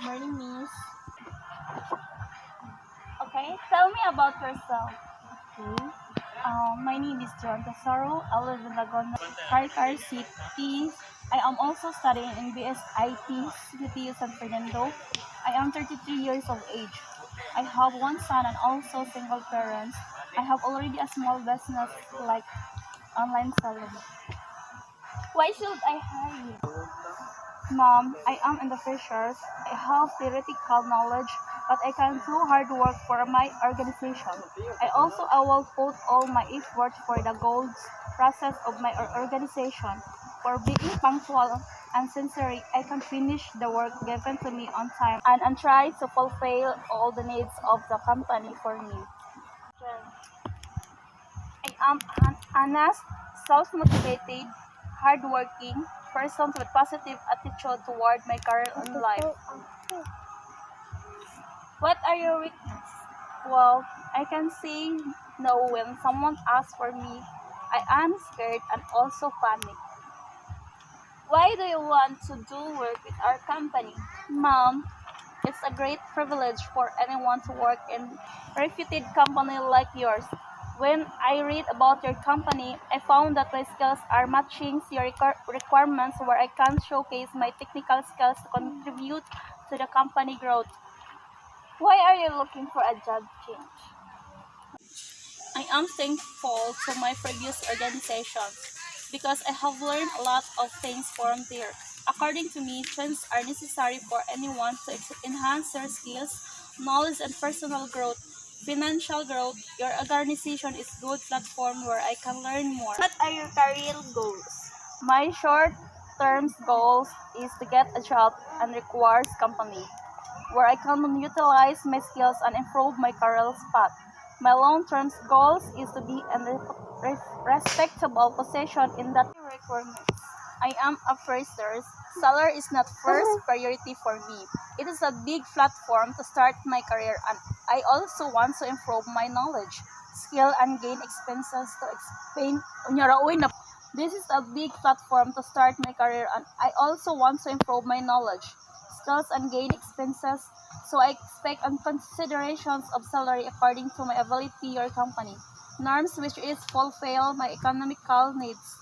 morning, Miss. Okay, tell me about yourself. Okay. My name is John Tesoro. I live in Laguna, Caricar City. I am also studying in BSIT, City San Fernando. I am 33 years of age. I have one son and also single parents. I have already a small business like online selling. Why should I hire you? Mom, I am in the freshers. I have theoretical knowledge, but I can do hard work for my organization. I will put all my effort for the goals process of my organization. For being punctual and sincere, I can finish the work given to me on time and try to fulfill all the needs of the company for me. I am an honest, self-motivated, hardworking person with positive attitude toward my career in life. What are your weaknesses? Well, I can say no when someone asks for me. I am scared and also panic. Why do you want to do work with our company? Mom, it's a great privilege for anyone to work in a reputed company like yours. When I read about your company, I found that my skills are matching your requirements where I can showcase my technical skills to contribute to the company growth. Why are you looking for a job change? I am thankful to my previous organization because I have learned a lot of things from there. According to me, trends are necessary for anyone to enhance their skills, knowledge, and personal growth. Financial growth, your organization is a good platform where I can learn more. What are your career goals? My short-term goals is to get a job and requires company where I can utilize my skills and improve my career path. My long-term goals is to be in a respectable position in that requirements. I am a fresher. Salary is not first priority for me. It is a big platform to start my career and I also want to improve my knowledge, skill and gain expenses to explain. This is a big platform to start my career and I also want to improve my knowledge, skills and gain expenses. So I expect on considerations of salary according to my ability or company. Norms which is fulfill my economical needs.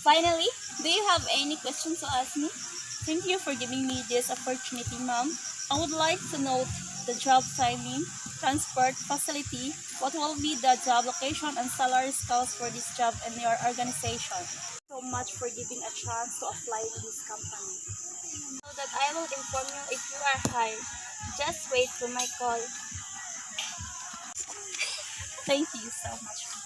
Finally, do you have any questions to ask me? Thank you for giving me this opportunity, ma'am. I would like to know the job timing, transport facility, what will be the job location and salary scales for this job in your organization. So much for giving a chance to apply in this company. So that I will inform you if you are hired. Just wait for my call. Thank you so much.